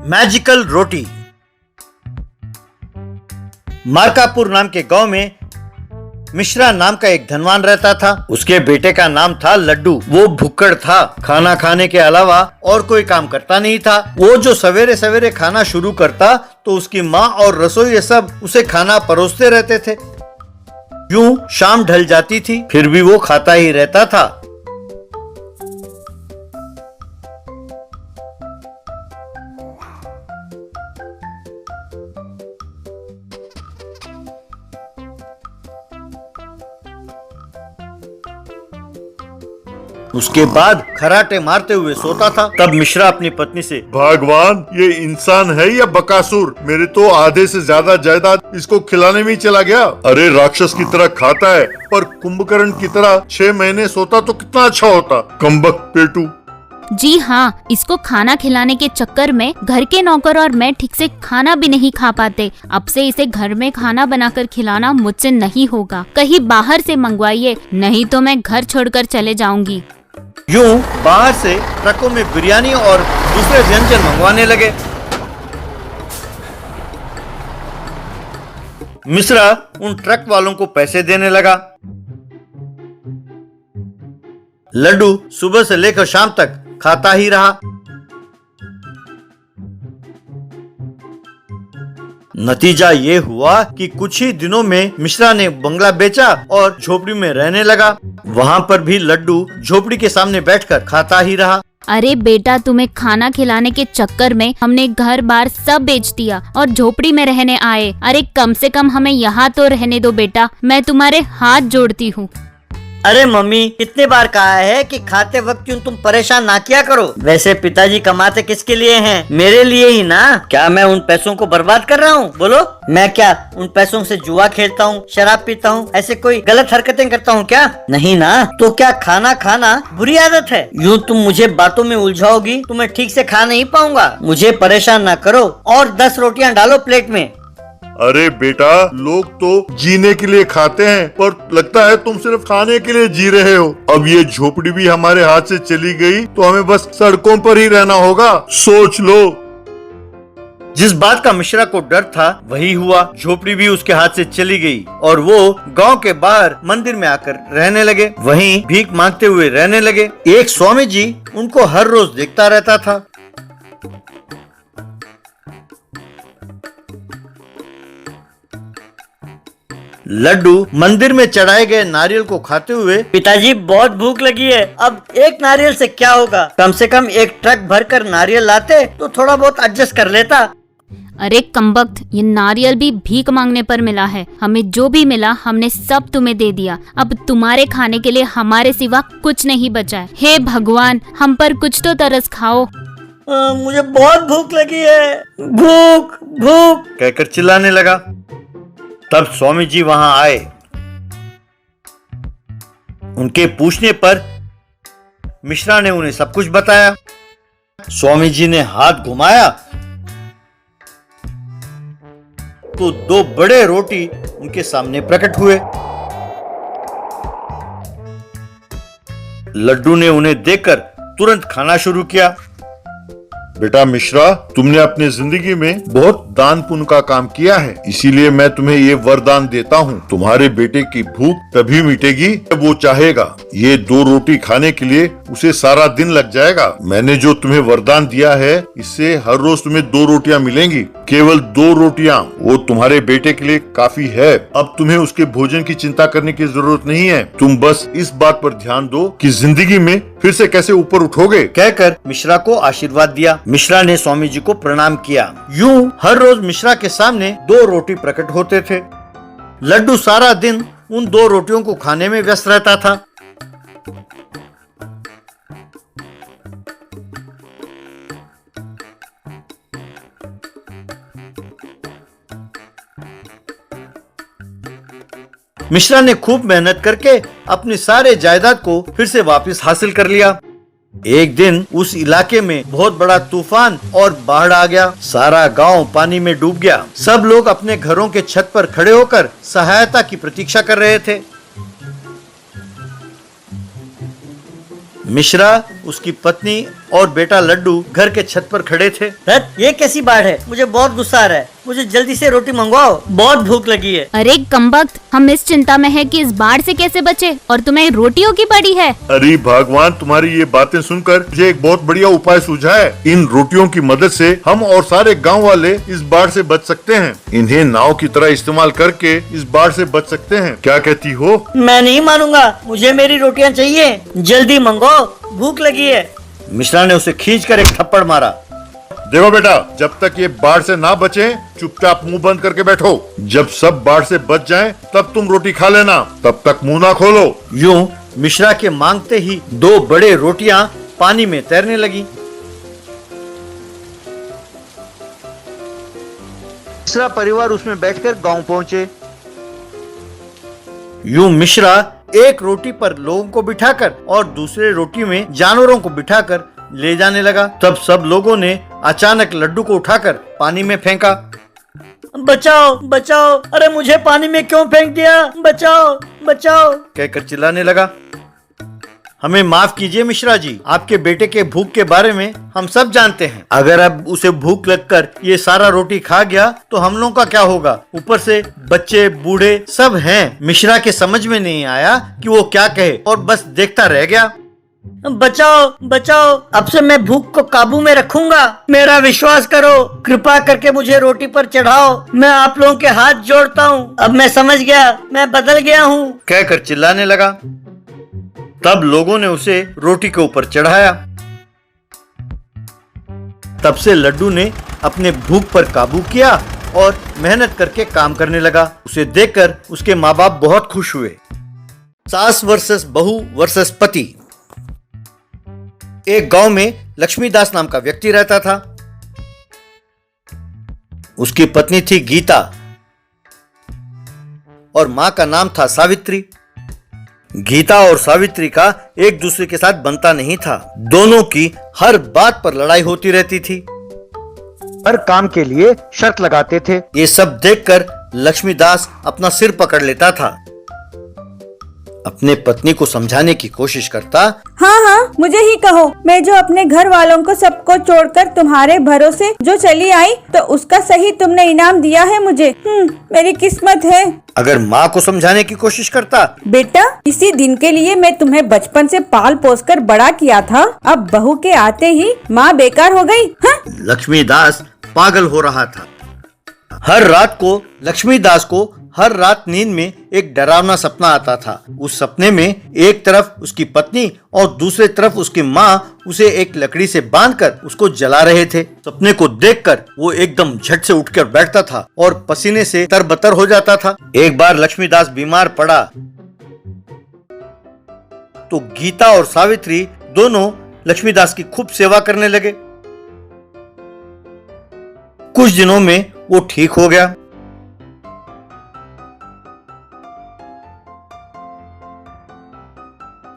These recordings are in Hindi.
मैजिकल रोटी। मार्कापुर नाम के गांव में मिश्रा नाम का एक धनवान रहता था। उसके बेटे का नाम था लड्डू। वो भुक्कड़ था, खाना खाने के अलावा और कोई काम करता नहीं था। वो जो सवेरे सवेरे खाना शुरू करता तो उसकी माँ और रसोई सब उसे खाना परोसते रहते थे। यूं शाम ढल जाती थी, फिर भी वो खाता ही रहता था। उसके बाद खराटे मारते हुए सोता था। तब मिश्रा अपनी पत्नी से, भगवान, ये इंसान है या बकासुर? मेरे तो आधे से ज्यादा जायदाद इसको खिलाने में ही चला गया। अरे राक्षस की तरह खाता है, पर कुंभकर्ण की तरह 6 महीने सोता तो कितना अच्छा होता। कमबख्त पेटू। जी हाँ, इसको खाना खिलाने के चक्कर में घर के नौकर और मैं ठीक से खाना भी नहीं खा पाते। अब से इसे घर में खाना बनाकर खिलाना मुझसे नहीं होगा। कहीं बाहर से मंगवाइए, नहीं तो मैं घर छोड़कर चले जाऊंगी। यूं बाहर से ट्रकों में बिरयानी और दूसरे व्यंजन मंगवाने लगे। मिश्रा उन ट्रक वालों को पैसे देने लगा। लड्डू सुबह से लेकर शाम तक खाता ही रहा। नतीजा ये हुआ कि कुछ ही दिनों में मिश्रा ने बंगला बेचा और झोपड़ी में रहने लगा। वहाँ पर भी लड्डू झोपड़ी के सामने बैठकर खाता ही रहा। अरे बेटा, तुम्हें खाना खिलाने के चक्कर में हमने घर बार सब बेच दिया और झोपड़ी में रहने आए। अरे कम से कम हमें यहाँ तो रहने दो बेटा, मैं तुम्हारे हाथ जोड़ती हूँ। अरे मम्मी, कितने बार कहा है कि खाते वक्त क्यों तुम परेशान ना किया करो। वैसे पिताजी कमाते किसके लिए हैं? मेरे लिए ही ना। क्या मैं उन पैसों को बर्बाद कर रहा हूँ? बोलो, मैं क्या उन पैसों से जुआ खेलता हूँ, शराब पीता हूँ, ऐसे कोई गलत हरकतें करता हूँ क्या? नहीं ना। तो क्या खाना खाना बुरी आदत है? यूँ तुम मुझे बातों में उलझाओगी तो मैं ठीक से खा नहीं पाऊंगा। मुझे परेशान ना करो और 10 रोटियां डालो प्लेट में। अरे बेटा, लोग तो जीने के लिए खाते हैं, पर लगता है तुम सिर्फ खाने के लिए जी रहे हो। अब ये झोपड़ी भी हमारे हाथ से चली गई तो हमें बस सड़कों पर ही रहना होगा। सोच लो। जिस बात का मिश्रा को डर था वही हुआ। झोपड़ी भी उसके हाथ से चली गई और वो गांव के बाहर मंदिर में आकर रहने लगे। वहीं भीख मांगते हुए रहने लगे। एक स्वामी जी उनको हर रोज देखता रहता था। लड्डू मंदिर में चढ़ाए गए नारियल को खाते हुए, पिताजी बहुत भूख लगी है। अब एक नारियल से क्या होगा? कम से कम एक ट्रक भरकर नारियल लाते तो थोड़ा बहुत एडजस्ट कर लेता। अरे कमबख्त, ये नारियल भी भीख मांगने पर मिला है। हमें जो भी मिला हमने सब तुम्हें दे दिया। अब तुम्हारे खाने के लिए हमारे सिवा कुछ नहीं बचा है। हे भगवान, हम पर कुछ तो तरस खाओ। मुझे बहुत भूख लगी है। भूख भूख कहकर चिल्लाने लगा। तब स्वामी जी वहां आए। उनके पूछने पर मिश्रा ने उन्हें सब कुछ बताया। स्वामी जी ने हाथ घुमाया तो 2 बड़े रोटी उनके सामने प्रकट हुए। लड्डू ने उन्हें देखकर तुरंत खाना शुरू किया। बेटा मिश्रा, तुमने अपनी जिंदगी में बहुत दान पुण्य का काम किया है, इसीलिए मैं तुम्हें ये वरदान देता हूँ। तुम्हारे बेटे की भूख तभी मिटेगी जब वो चाहेगा। ये 2 रोटी खाने के लिए उसे सारा दिन लग जाएगा। मैंने जो तुम्हें वरदान दिया है, इससे हर रोज तुम्हें 2 रोटियां मिलेंगी। केवल 2 रोटियां, वो तुम्हारे बेटे के लिए काफी है। अब तुम्हें उसके भोजन की चिंता करने की जरूरत नहीं है। तुम बस इस बात पर ध्यान दो कि जिंदगी में फिर से कैसे ऊपर उठोगे। कहकर मिश्रा को आशीर्वाद दिया। मिश्रा ने स्वामी जी को प्रणाम किया। यूं हर रोज मिश्रा के सामने 2 रोटी प्रकट होते थे। लड्डू सारा दिन उन 2 रोटियों को खाने में व्यस्त रहता था। मिश्रा ने खूब मेहनत करके अपनी सारे जायदाद को फिर से वापस हासिल कर लिया। एक दिन उस इलाके में बहुत बड़ा तूफान और बाढ़ आ गया। सारा गांव पानी में डूब गया। सब लोग अपने घरों के छत पर खड़े होकर सहायता की प्रतीक्षा कर रहे थे। मिश्रा, उसकी पत्नी और बेटा लड्डू घर के छत पर खड़े थे। रथ, ये कैसी बाढ़ है? मुझे बहुत गुस्सा आ रहा है। मुझे जल्दी से रोटी मंगवाओ, बहुत भूख लगी है। अरे कमबख्त, हम इस चिंता में है कि इस बाढ़ से कैसे बचे और तुम्हें रोटियों की पड़ी है। अरे भगवान, तुम्हारी ये बातें सुनकर मुझे एक बहुत बढ़िया उपाय सूझा है। इन रोटियों की मदद से हम और सारे गांव वाले इस बाढ़ से बच सकते हैं। इन्हें नाव की तरह इस्तेमाल करके इस बाढ़ से बच सकते हैं। क्या कहती हो? मैं नहीं मानूंगा, मुझे मेरी रोटियां चाहिए। जल्दी मंगवाओ, भूख लगी है। मिश्रा ने उसे खींचकर एक थप्पड़ मारा। देखो बेटा, जब तक ये बाढ़ से ना बचे, चुपचाप मुंह बंद करके बैठो। जब सब बाढ़ से बच जाएं, तब तुम रोटी खा लेना। तब तक मुंह ना खोलो। यूं मिश्रा के मांगते ही 2 बड़े रोटियां पानी में तैरने लगी। मिश्रा परिवार उसमें बैठकर गांव पहुंचे। यूं मिश्रा एक रोटी पर लोगों को बिठाकर और दूसरे रोटी में जानवरों को बिठाकर ले जाने लगा। तब सब लोगों ने अचानक लड्डू को उठाकर पानी में फेंका। बचाओ बचाओ, अरे मुझे पानी में क्यों फेंक दिया? बचाओ बचाओ कहकर चिल्लाने लगा। हमें माफ कीजिए मिश्रा जी, आपके बेटे के भूख के बारे में हम सब जानते हैं। अगर अब उसे भूख लगकर ये सारा रोटी खा गया तो हम लोगों का क्या होगा? ऊपर से बच्चे बूढ़े सब हैं। मिश्रा के समझ में नहीं आया कि वो क्या कहे और बस देखता रह गया। बचाओ बचाओ, अब से मैं भूख को काबू में रखूंगा। मेरा विश्वास करो, कृपा करके मुझे रोटी पर चढ़ाओ। मैं आप लोगों के हाथ जोड़ता हूँ। अब मैं समझ गया, मैं बदल गया हूँ, कहकर चिल्लाने लगा। तब लोगों ने उसे रोटी के ऊपर चढ़ाया। तब से लड्डू ने अपने भूख पर काबू किया और मेहनत करके काम करने लगा। उसे देखकर उसके माँ बाप बहुत खुश हुए। सास वर्सेस बहू वर्सेस पति। एक गांव में लक्ष्मीदास नाम का व्यक्ति रहता था। उसकी पत्नी थी गीता और मां का नाम था सावित्री। गीता और सावित्री का एक दूसरे के साथ बनता नहीं था। दोनों की हर बात पर लड़ाई होती रहती थी। हर काम के लिए शर्त लगाते थे। ये सब देखकर लक्ष्मीदास अपना सिर पकड़ लेता था। अपने पत्नी को समझाने की कोशिश करता। हाँ, मुझे ही कहो। मैं जो अपने घर वालों को सबको छोड़कर तुम्हारे भरोसे जो चली आई, तो उसका सही तुमने इनाम दिया है मुझे। मेरी किस्मत है। अगर माँ को समझाने की कोशिश करता। बेटा, इसी दिन के लिए मैं तुम्हें बचपन से पाल पोस कर बड़ा किया था। अब बहू के आते ही माँ बेकार हो गई। लक्ष्मीदास पागल हो रहा था। हर रात को लक्ष्मीदास को हर रात नींद में एक डरावना सपना आता था। उस सपने में एक तरफ उसकी पत्नी और दूसरे तरफ उसकी माँ उसे एक लकड़ी से बांधकर उसको जला रहे थे। सपने को देखकर वो एकदम झट से उठकर बैठता था और पसीने से तरबतर हो जाता था। एक बार लक्ष्मीदास बीमार पड़ा तो गीता और सावित्री दोनों लक्ष्मीदास की खूब सेवा करने लगे। कुछ दिनों में वो ठीक हो गया।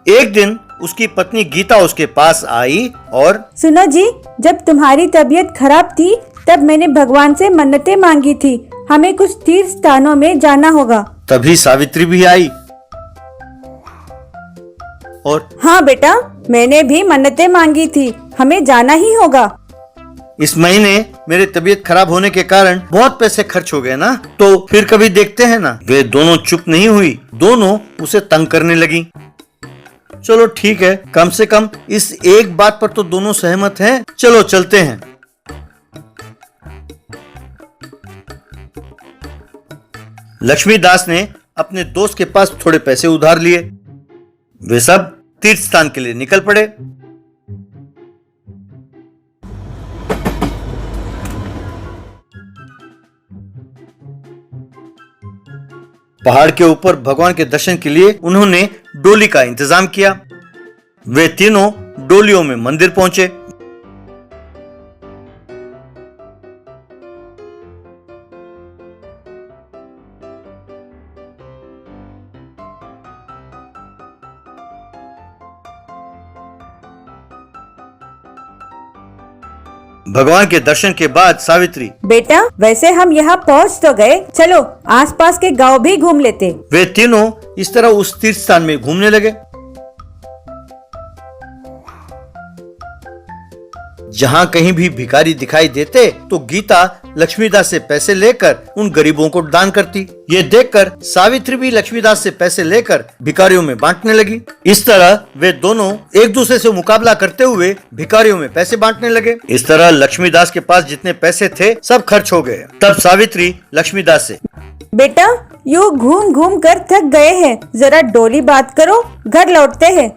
एक दिन उसकी पत्नी गीता उसके पास आई और सुनो जी, जब तुम्हारी तबीयत खराब थी तब मैंने भगवान से मन्नतें मांगी थी। हमें कुछ तीर्थ स्थानों में जाना होगा। तभी सावित्री भी आई और हाँ बेटा, मैंने भी मन्नतें मांगी थी। हमें जाना ही होगा। इस महीने मेरे तबीयत खराब होने के कारण बहुत पैसे खर्च हो गए ना, तो फिर कभी देखते हैं ना। वे दोनों चुप नहीं हुई। दोनों उसे तंग करने लगी। चलो ठीक है, कम से कम इस एक बात पर तो दोनों सहमत हैं। चलो चलते हैं। लक्ष्मीदास ने अपने दोस्त के पास थोड़े पैसे उधार लिए। वे सब तीर्थ स्थान के लिए निकल पड़े। पहाड़ के ऊपर भगवान के दर्शन के लिए उन्होंने डोली का इंतजाम किया। वे तीनों डोलियों में मंदिर पहुंचे। भगवान के दर्शन के बाद सावित्री, बेटा, वैसे हम यहाँ पहुँच तो गए, चलो आसपास के गांव भी घूम लेते। वे तीनों इस तरह उस तीर्थ स्थान में घूमने लगे। जहाँ कहीं भी भिखारी दिखाई देते तो गीता लक्ष्मीदास से पैसे लेकर उन गरीबों को दान करती। ये देखकर सावित्री भी लक्ष्मीदास से पैसे लेकर भिखारियों में बांटने लगी। इस तरह वे दोनों एक दूसरे से मुकाबला करते हुए भिखारियों में पैसे बांटने लगे। इस तरह लक्ष्मीदास के पास जितने पैसे थे सब खर्च हो गए। तब सावित्री लक्ष्मीदास से, बेटा यूँ घूम घूम कर थक गए हैं, जरा डोली बात करो, घर लौटते हैं।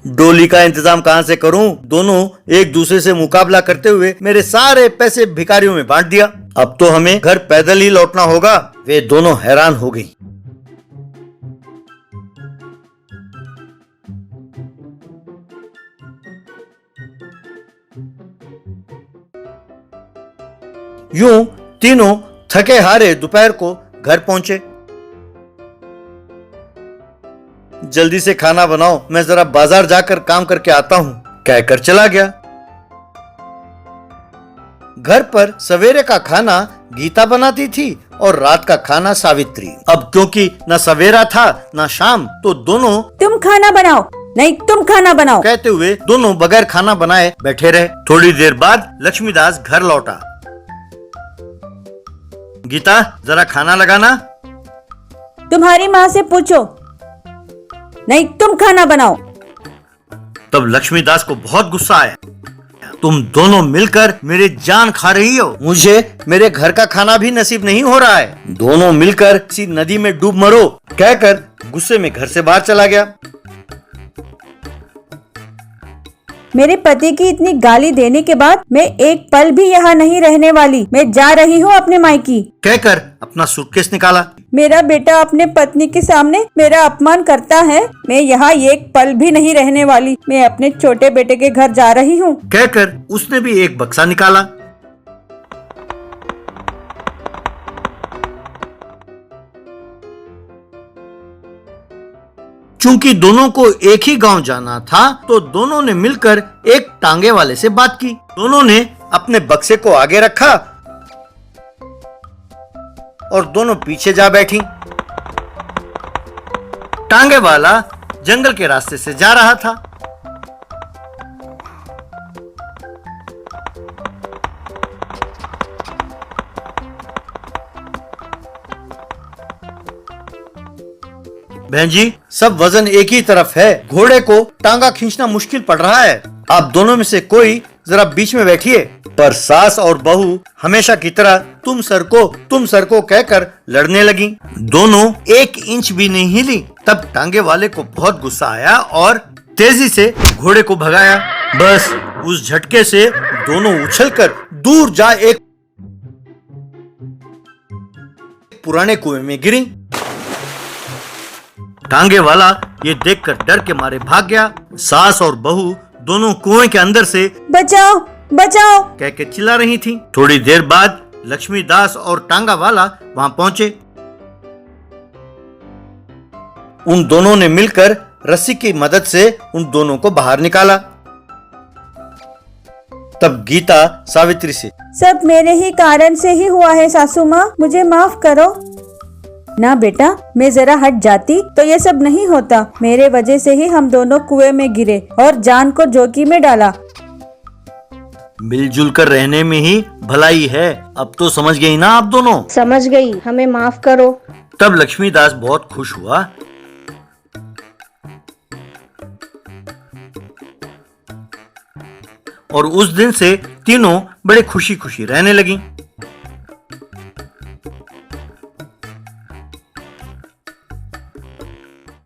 डोली का इंतजाम कहाँ से करूं? दोनों एक दूसरे से मुकाबला करते हुए मेरे सारे पैसे भिखारियों में बांट दिया। अब तो हमें घर पैदल ही लौटना होगा। वे दोनों हैरान हो गई। यूं तीनों थके हारे दोपहर को घर पहुंचे। जल्दी से खाना बनाओ, मैं जरा बाजार जाकर काम करके आता हूं, कहकर चला गया। घर पर सवेरे का खाना गीता बनाती थी और रात का खाना सावित्री। अब क्योंकि न सवेरा था न शाम, तो दोनों तुम खाना बनाओ, नहीं तुम खाना बनाओ कहते हुए दोनों बगैर खाना बनाए बैठे रहे। थोड़ी देर बाद लक्ष्मीदास घर लौटा। गीता जरा खाना लगाना। तुम्हारी माँ से पूछो, नहीं तुम खाना बनाओ। तब लक्ष्मीदास को बहुत गुस्सा आया। तुम दोनों मिलकर मेरी जान खा रही हो, मुझे मेरे घर का खाना भी नसीब नहीं हो रहा है। दोनों मिलकर इसी नदी में डूब मरो, कहकर गुस्से में घर से बाहर चला गया। मेरे पति की इतनी गाली देने के बाद मैं एक पल भी यहाँ नहीं रहने वाली, मैं जा रही हूँ अपने मायके, कहकर अपना सूटकेस निकाला। मेरा बेटा अपने पत्नी के सामने मेरा अपमान करता है, मैं यहाँ एक पल भी नहीं रहने वाली, मैं अपने छोटे बेटे के घर जा रही हूँ, कहकर उसने भी एक बक्सा निकाला। चूंकि दोनों को एक ही गांव जाना था, तो दोनों ने मिलकर एक टांगे वाले से बात की। दोनों ने अपने बक्से को आगे रखा और दोनों पीछे जा बैठी। टांगे वाला जंगल के रास्ते से जा रहा था। बहन जी, सब वजन एक ही तरफ है, घोड़े को टांगा खींचना मुश्किल पड़ रहा है। आप दोनों में से कोई जरा बीच में बैठिए। पर सास और बहू हमेशा की तरह तुम सर को कहकर लड़ने लगी। दोनों 1 इंच भी नहीं हिली। तब टांगे वाले को बहुत गुस्सा आया और तेजी से घोड़े को भगाया। बस उस झटके से दोनों उछलकर दूर जा एक पुराने कुएं में गिरी। टांगे वाला ये देखकर डर के मारे भाग गया। सास और बहू दोनों कुएं के अंदर से बचाओ बचाओ कह के चिल्ला रही थी। थोड़ी देर बाद लक्ष्मीदास और टांगा वाला वहां पहुंचे। उन दोनों ने मिलकर रस्सी की मदद से उन दोनों को बाहर निकाला। तब गीता सावित्री से, सब मेरे ही कारण से ही हुआ है सासू माँ, मुझे माफ करो ना बेटा, मैं जरा हट जाती तो ये सब नहीं होता। मेरे वजह से ही हम दोनों कुएं में गिरे और जान को जोखिम में डाला। मिलजुल कर रहने में ही भलाई है। अब तो समझ गई ना आप दोनों? समझ गई, हमें माफ करो। तब लक्ष्मीदास बहुत खुश हुआ। और उस दिन से तीनों बड़े खुशी खुशी रहने लगी।